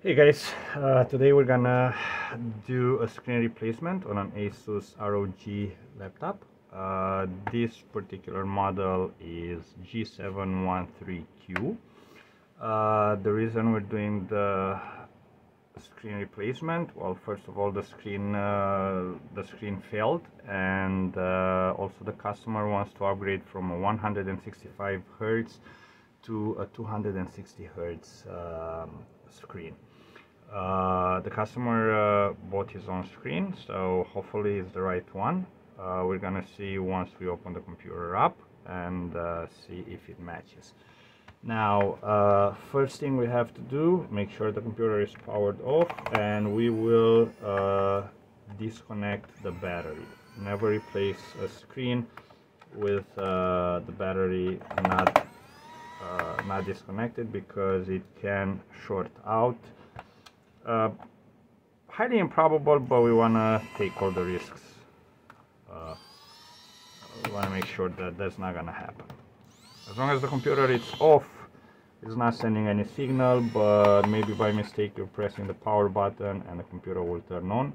Hey guys, today we're gonna do a screen replacement on an Asus ROG laptop. This particular model is G713Q. The reason we're doing the screen replacement, well, first of all, the screen failed, and also the customer wants to upgrade from a 165 Hz to a 260 Hz screen. The customer bought his own screen, so hopefully it's the right one. We're gonna see once we open the computer up and see if it matches. Now, first thing we have to do, make sure the computer is powered off, and we will disconnect the battery. Never replace a screen with the battery not disconnected, because it can short out. Highly improbable, but we want to take all the risks. We want to make sure that that's not going to happen. As long as the computer is off, it's not sending any signal, but maybe by mistake you're pressing the power button and the computer will turn on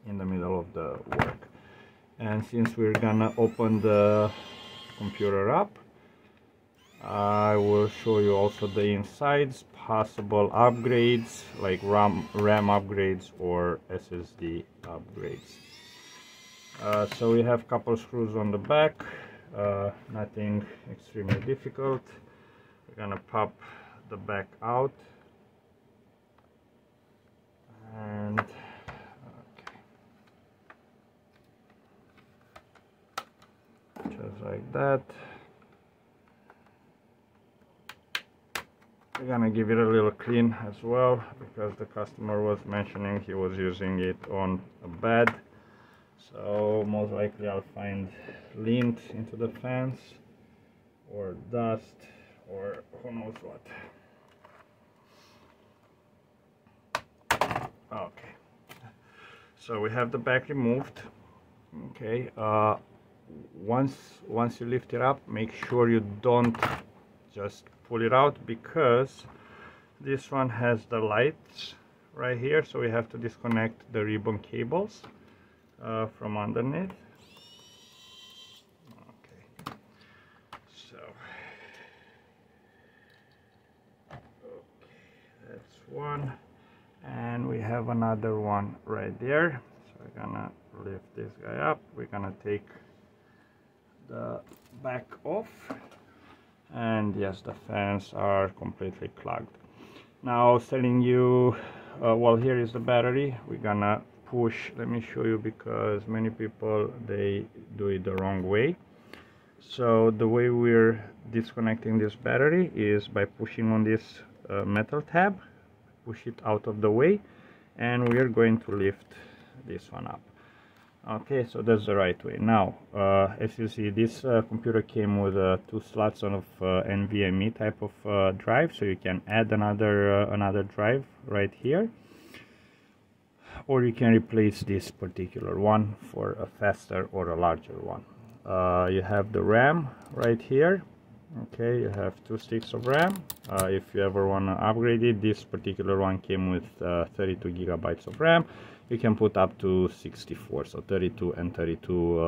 in the middle of the work. And since we're gonna open the computer up, I will show you also the insides, possible upgrades like RAM upgrades or SSD upgrades. So we have a couple screws on the back, nothing extremely difficult. We're gonna pop the back out, and just like that. We're gonna give it a little clean as well, because the customer was mentioning he was using it on a bed, so most likely I'll find lint into the fans or dust or who knows what. Okay, so we have the back removed. Okay, once you lift it up, make sure you don't just pull it out, because this one has the lights right here, so we have to disconnect the ribbon cables from underneath. Okay, so that's one, and we have another one right there. So we're gonna lift this guy up. We're gonna take the back off, and yes, the fans are completely clogged. Now, telling you, well, here is the battery. We're gonna push. Let me show you, because many people, they do it the wrong way. So the way we're disconnecting this battery is by pushing on this metal tab, push it out of the way, and we're going to lift this one up. Okay, so that's the right way. Now, as you see, this computer came with 2 slots of NVMe type of drive, so you can add another drive right here, or you can replace this particular one for a faster or a larger one. You have the RAM right here. Okay, you have 2 sticks of RAM. If you ever want to upgrade it, this particular one came with 32 gigabytes of RAM. You can put up to 64, so 32 and 32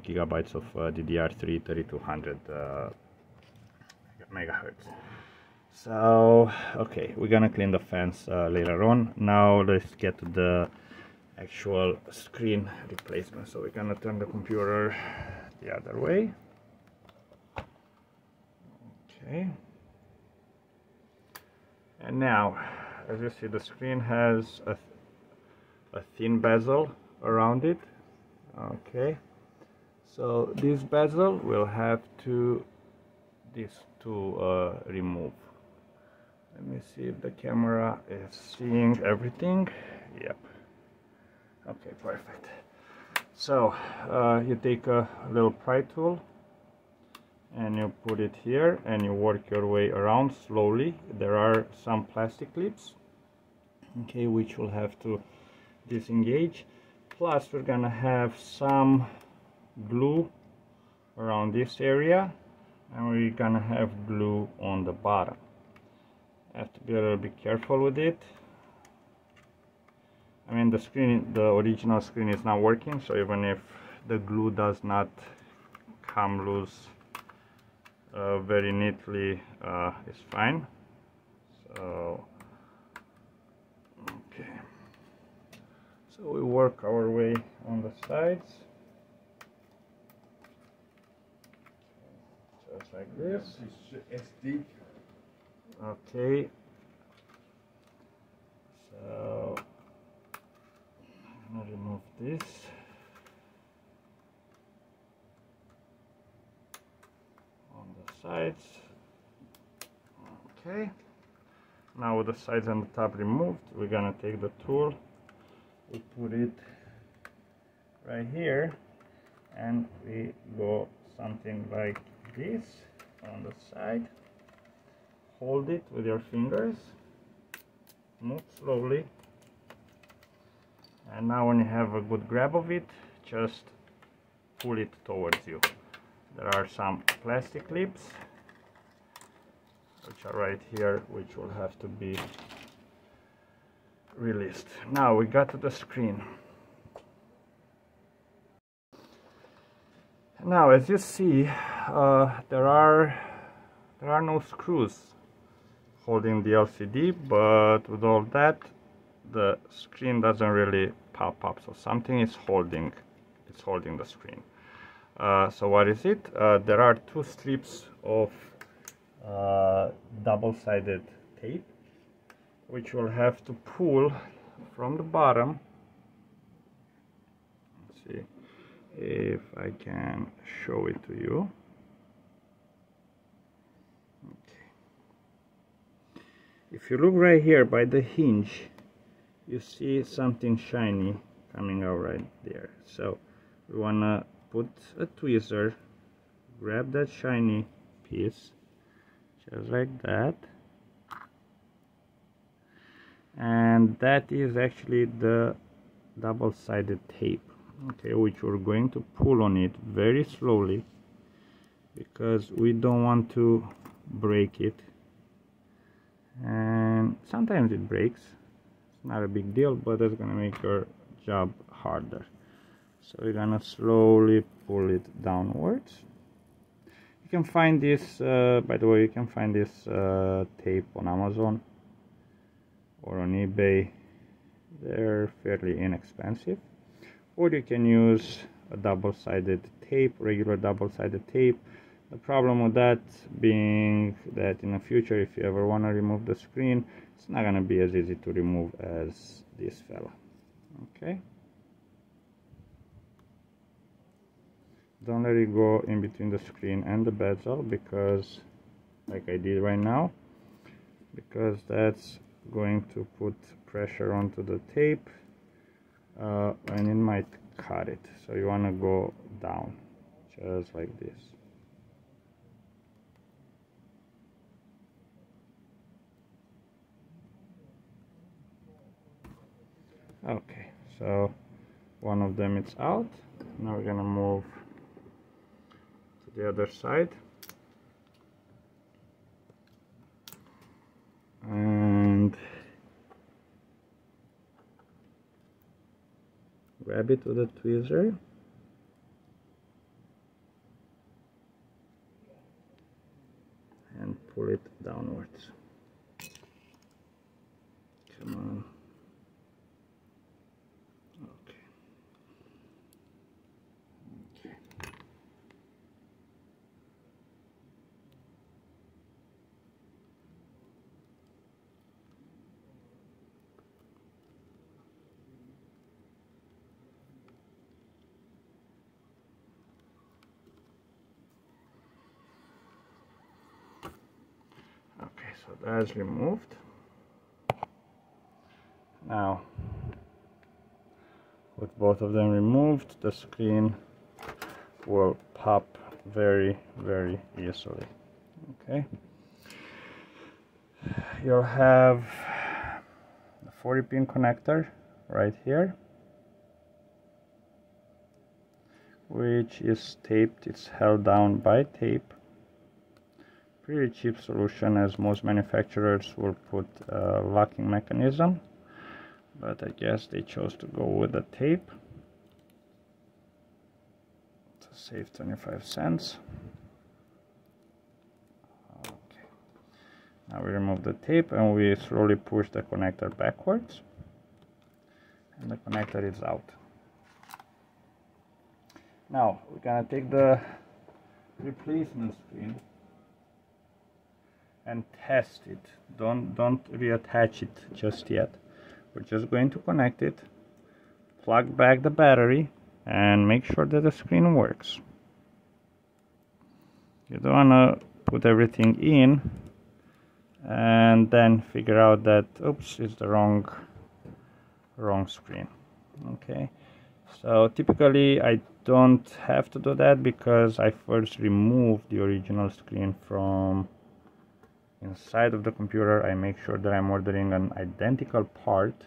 gigabytes of DDR3 3200 megahertz. So okay, we're gonna clean the fans later on. Now let's get to the actual screen replacement. So we're gonna turn the computer the other way. Okay, and now, as you see, the screen has a thin bezel around it. Okay, so this bezel will have to remove. Let me see if the camera is seeing everything. Yep. Okay, perfect. So you take a little pry tool and you put it here, and you work your way around slowly. There are some plastic clips, okay, which will have to disengage. Plus, we're gonna have some glue around this area, and we're gonna have glue on the bottom. Have to be a little bit careful with it. I mean, the original screen is not working, so even if the glue does not come loose very neatly, it's fine. So okay, so we work our way on the sides, just like this. SD. Okay, so I'm gonna remove this. On the sides. Okay, now with the sides and the top removed, we're gonna take the tool, we put it right here, and we go something like this on the side. Hold it with your fingers, move slowly, and now when you have a good grab of it, just pull it towards you. There are some plastic clips which are right here, which will have to be released. Now we got to the screen. Now, as you see, there are no screws holding the LCD, but with all that, the screen doesn't really pop up. So something is holding the screen. So what is it? There are two strips of double-sided tape, which will have to pull from the bottom. Let's see if I can show it to you. Okay. If you look right here by the hinge, you see something shiny coming out right there. So we want to put a tweezer, grab that shiny piece, just like that, and that is actually the double-sided tape, okay, which we're going to pull on it very slowly because we don't want to break it. And sometimes it breaks, it's not a big deal, but it's gonna make your job harder. So we're gonna slowly pull it downwards. You can find this, by the way, you can find this tape on Amazon or on eBay. They're fairly inexpensive. Or you can use a double-sided tape, regular double-sided tape. The problem with that being that in the future, if you ever want to remove the screen, it's not going to be as easy to remove as this fella. Okay? Don't let it go in between the screen and the bezel, because, like I did right now, because that's going to put pressure onto the tape and it might cut it. So you want to go down, just like this. Okay, so one of them is out. Now we're gonna move to the other side, and grab it with a tweezer and pull it downwards. Come on. Okay, so that's removed. Now, with both of them removed, the screen will pop very, very easily. Okay. You'll have the 40-pin connector right here, which is taped. It's held down by tape, pretty cheap solution, as most manufacturers will put a locking mechanism, but I guess they chose to go with the tape to save 25 cents. Okay. Now we remove the tape and we slowly push the connector backwards, and the connector is out. Now we're gonna take the replacement screen and test it. Don't reattach it just yet. We're just going to connect it, plug back the battery, and make sure that the screen works. You don't want to put everything in and then figure out that, oops, it's the wrong screen. Okay, so typically I don't have to do that because I first remove the original screen from inside of the computer. I make sure that I'm ordering an identical part,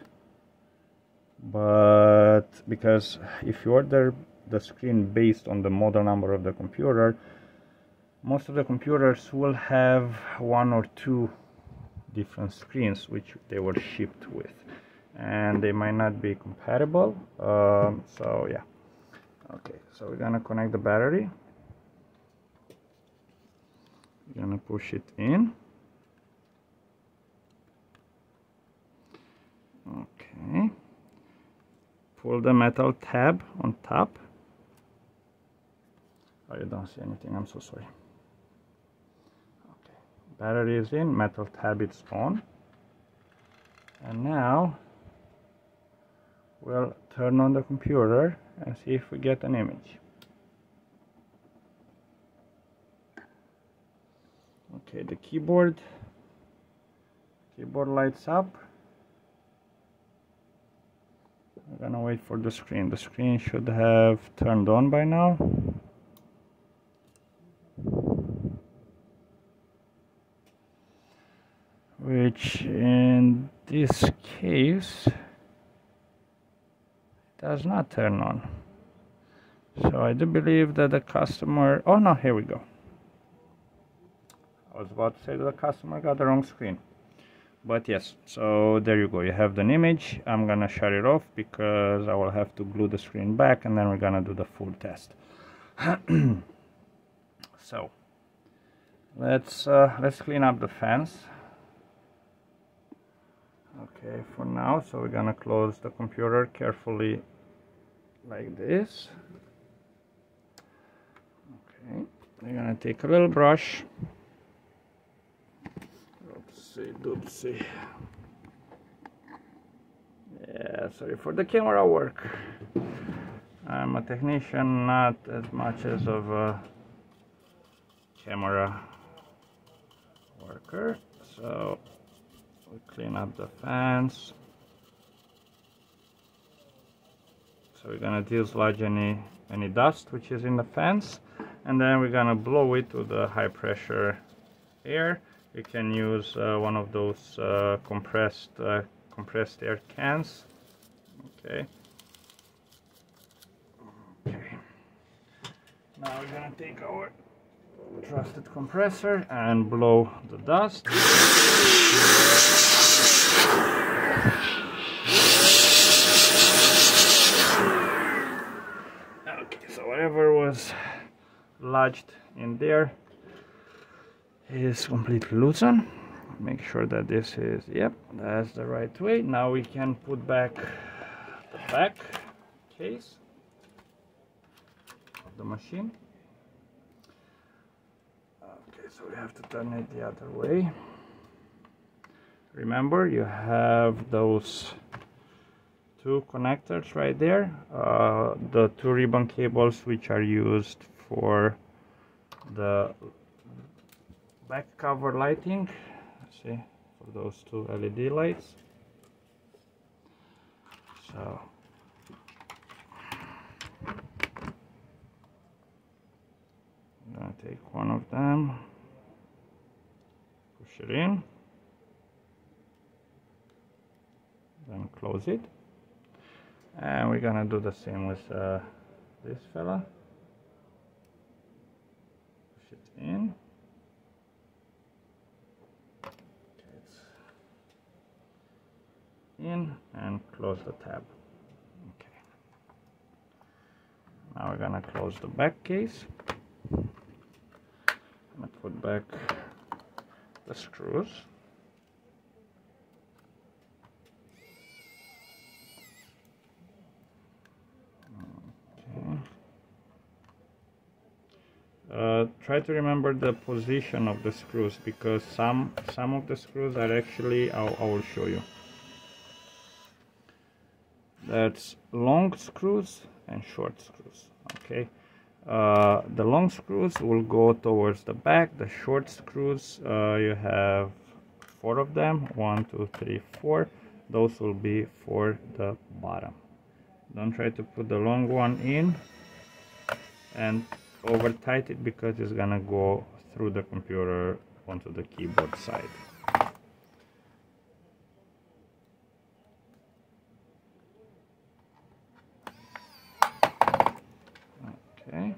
but because if you order the screen based on the model number of the computer, most of the computers will have one or two different screens which they were shipped with, and they might not be compatible. So yeah. Okay, so we're gonna connect the battery. We're gonna push it in. Okay, pull the metal tab on top. Oh, you don't see anything, I'm so sorry. Okay, battery is in, metal tab is on, and now we'll turn on the computer and see if we get an image. Okay, the keyboard lights up. We're gonna wait for the screen. The screen should have turned on by now. Which in this case does not turn on. So I do believe that the customer, oh no, here we go. I was about to say that the customer got the wrong screen. But yes, so there you go, you have the image. I'm gonna shut it off because I will have to glue the screen back, and then we're gonna do the full test. So let's clean up the fans. Okay, for now, so we're gonna close the computer carefully like this. Okay, we're gonna take a little brush. Oopsie. Yeah, sorry for the camera work. I'm a technician, not as much as of a camera worker. So we clean up the fans. So we're gonna dislodge any dust which is in the fans, and then we're gonna blow it to the high pressure air. You can use one of those compressed air cans. Okay. Now we're gonna take our trusted compressor and blow the dust. Okay, so whatever was lodged in there is completely loosened. Make sure that this is, yep, that's the right way. Now we can put back the back case of the machine. Okay, so we have to turn it the other way. Remember, you have those two connectors right there, the two ribbon cables which are used for the back cover lighting. See, for those two LED lights. So I'm gonna take one of them, push it in, then close it, and we're gonna do the same with this fella. Push it in, in and close the tab. Okay. Now we're gonna close the back case. I'm gonna put back the screws. Try to remember the position of the screws, because some of the screws are actually, I will show you. That's long screws and short screws. Okay, the long screws will go towards the back. The short screws, you have 4 of them, 1, 2, 3, 4. Those will be for the bottom. Don't try to put the long one in and over tight it, because it's gonna go through the computer onto the keyboard side. Okay.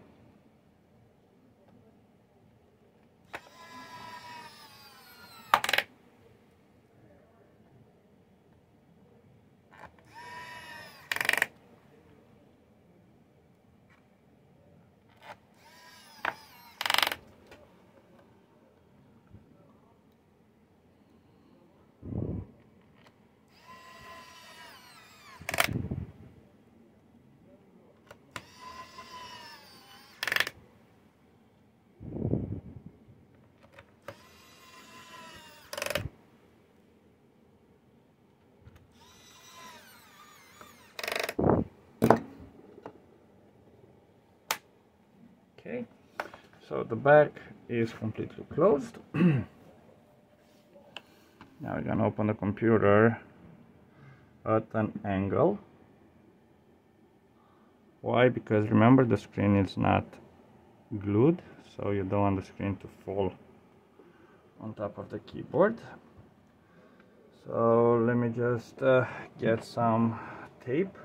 Okay, so the back is completely closed. Now we're gonna open the computer at an angle. Why? Because remember, the screen is not glued, so you don't want the screen to fall on top of the keyboard. So let me just get some tape.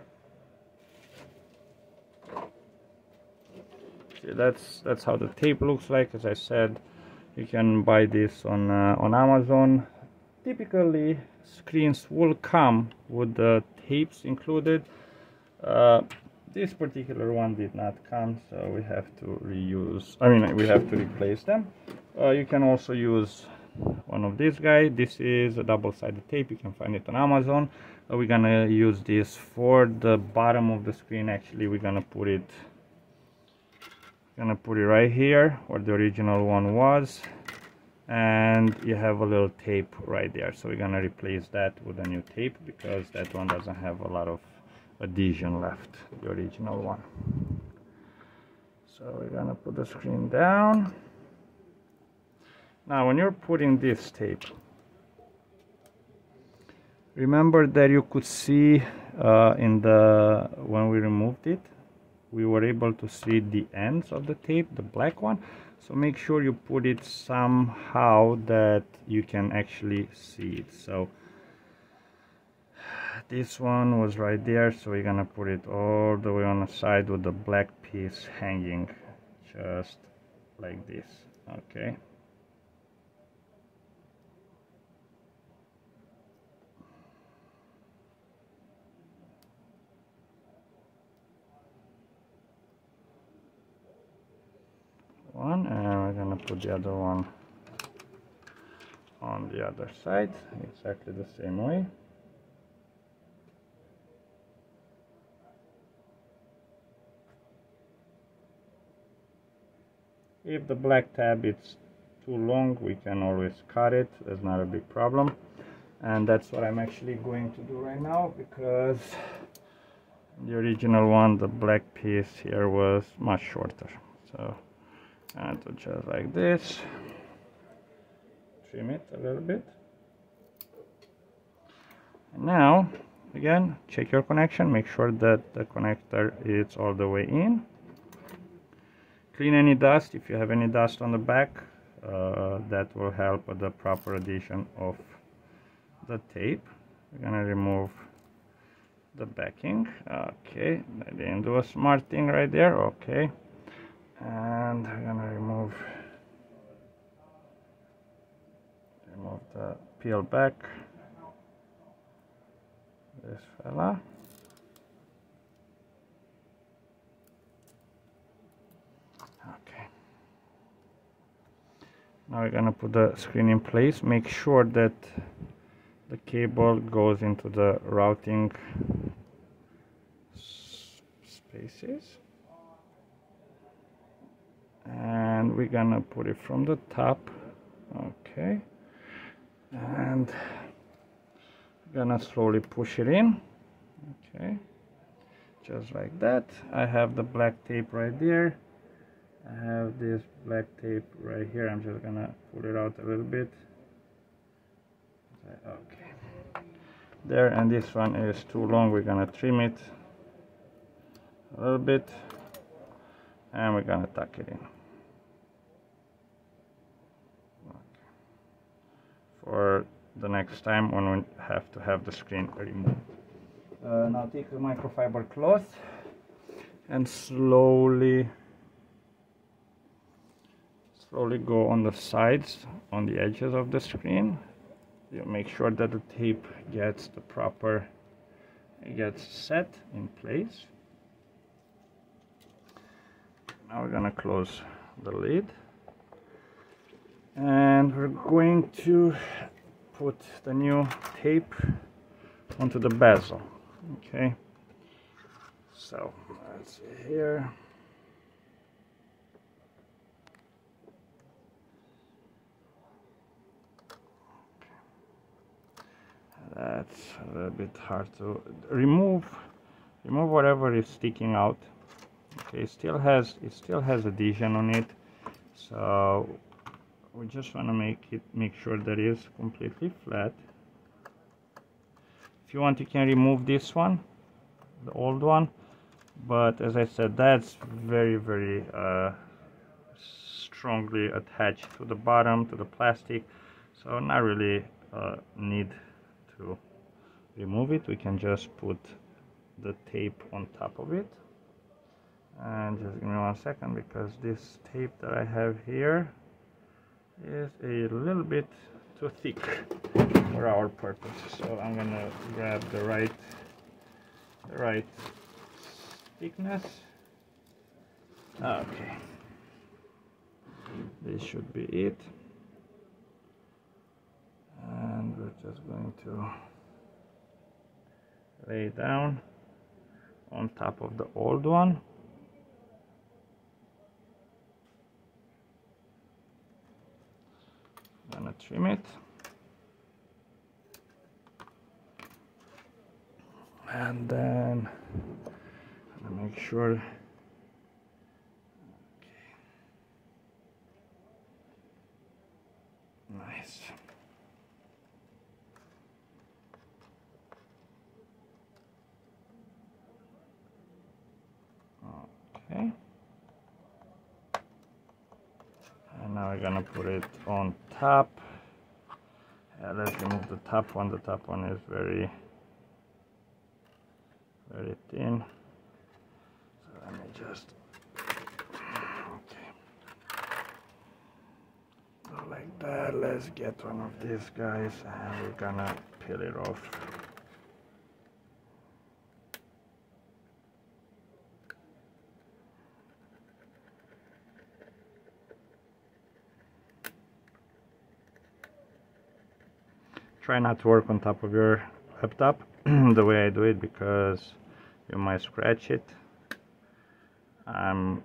See, that's how the tape looks like. As I said, you can buy this on Amazon. Typically, screens will come with the tapes included. This particular one did not come, so we have to we have to replace them. You can also use one of these guys. This is a double-sided tape. You can find it on Amazon. We're gonna use this for the bottom of the screen. Actually, we're gonna put it right here where the original one was, and you have a little tape right there. So we're gonna replace that with a new tape, because that one doesn't have a lot of adhesion left, the original one. So we're gonna put the screen down. Now when you're putting this tape, remember that you could see when we removed it, we were able to see the ends of the tape, the black one. So make sure you put it somehow that you can actually see it. So this one was right there, so we're gonna put it all the way on the side with the black piece hanging just like this. Okay, one, and we're gonna put the other one on the other side exactly the same way. If the black tab is too long, we can always cut it. That's not a big problem. And that's what I'm actually going to do right now, because the original one, the black piece here, was much shorter. So I have to just like this, trim it a little bit. And now, again, check your connection. Make sure that the connector is all the way in. Clean any dust. If you have any dust on the back, that will help with the proper adhesion of the tape. We're gonna remove the backing. Okay, I didn't do a smart thing right there. Okay, and we're gonna remove the peel back. this fella. Okay. Now we're gonna put the screen in place. Make sure that the cable goes into the routing spaces. And we're gonna put it from the top. Okay. And gonna slowly push it in. Okay, just like that. I have the black tape right there. I have this black tape right here. I'm just gonna pull it out a little bit. Okay, there. And this one is too long. We're gonna trim it a little bit, and we're gonna tuck it in. Okay. For the next time when we have to have the screen removed. Now take a microfiber cloth and slowly go on the sides, on the edges of the screen. You make sure that the tape gets set in place. Now we're gonna close the lid, and we're going to put the new tape onto the bezel. Okay, so let's see here. That's a little bit hard to remove whatever is sticking out. Okay, it still has adhesion on it, so we just want to make sure that it is completely flat. If you want, you can remove this one, the old one, but as I said, that's very strongly attached to the bottom, to the plastic, so not really need to remove it. We can just put the tape on top of it. And just give me 1 second, because this tape that I have here is a little bit too thick for our purpose. So I'm gonna grab the right thickness. Okay, this should be it. And we're just going to lay down on top of the old one. I'm gonna trim it, and then I'm gonna make sure. Okay. Nice. Okay. And now we're gonna put it on top. Let's remove the top one. The top one is very thin. So let me just, okay, so like that. Let's get one of these guys, and we're gonna peel it off. Try not to work on top of your laptop the way I do it, because you might scratch it. I'm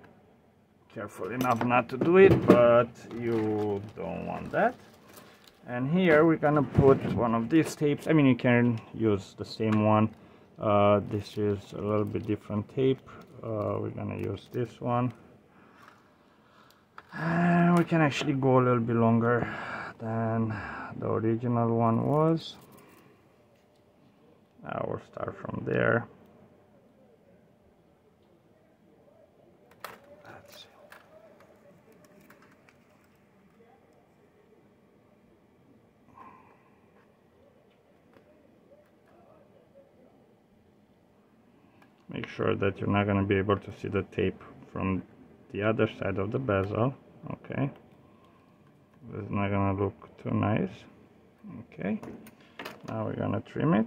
careful enough not to do it, but you don't want that. And here we're gonna put one of these tapes. I mean, you can use the same one. This is a little bit different tape. We're gonna use this one. And we can actually go a little bit longer than the original one was. Now we'll start from there. Let's see. Make sure that you're not going to be able to see the tape from the other side of the bezel. Okay, it's not going to look too nice. Okay, now we're going to trim it.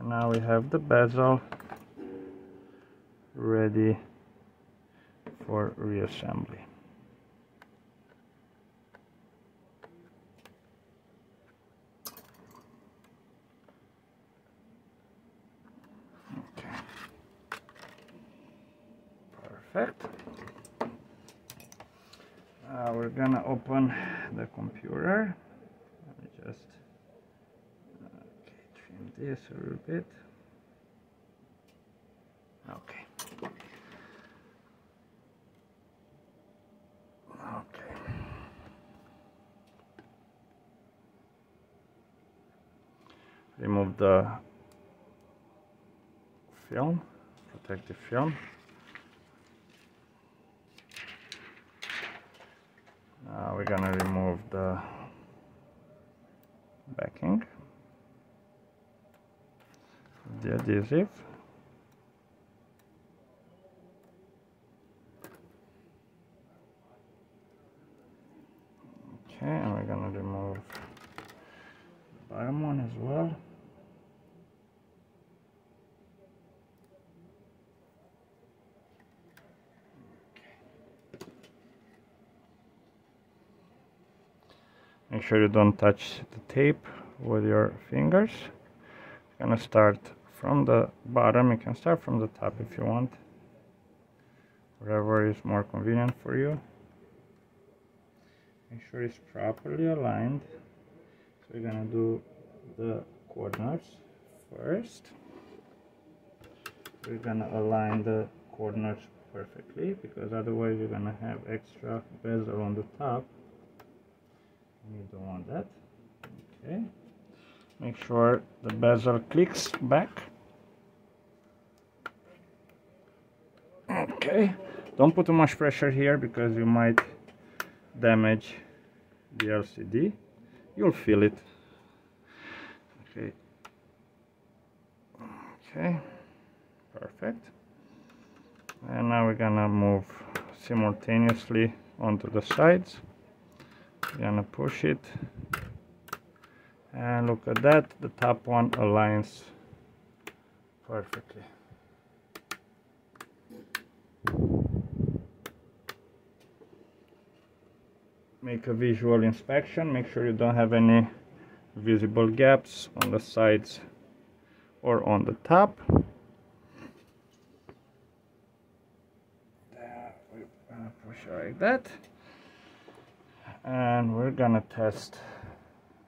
now we have the bezel ready for reassembly. Okay. Perfect. We're gonna open the computer. Let me just trim this a little bit. Okay. Okay. Remove the film, protective film. Now we're gonna remove the backing, the adhesive. Okay, and we're gonna remove the bottom one as well. Make sure you don't touch the tape with your fingers. You're gonna start from the bottom. You can start from the top if you want, whatever is more convenient for you. Make sure it's properly aligned. So we're gonna do the coordinates first. We're gonna align the coordinates perfectly, because otherwise you're gonna have extra bezel on the top. You don't want that. Okay. Make sure the bezel clicks back. Okay. Don't put too much pressure here because you might damage the LCD. You'll feel it. Okay. Okay. Perfect. And now we're gonna move simultaneously onto the sides. We're gonna push it, and look at that, the top one aligns perfectly. Make a visual inspection. Make sure you don't have any visible gaps on the sides or on the top. We're gonna push it like that. And we're gonna test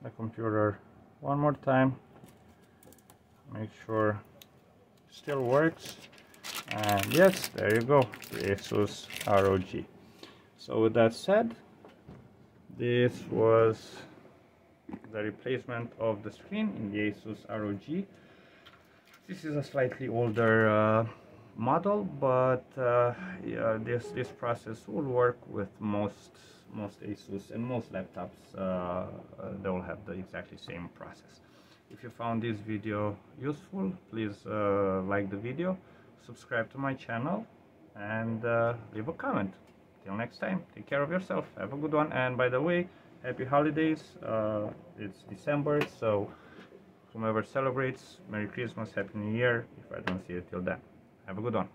the computer one more time, make sure it still works, and yes, there you go, the Asus ROG. So with that said, this was the replacement of the screen in the Asus ROG. This is a slightly older model, but yeah, this process will work with most Asus and most laptops. They will have the exactly same process. If you found this video useful, please like the video, subscribe to my channel, and leave a comment. Till next time, take care of yourself, have a good one, and by the way, happy holidays. It's December, so whomever celebrates, Merry Christmas, Happy New Year, if I don't see you till then. Have a good one.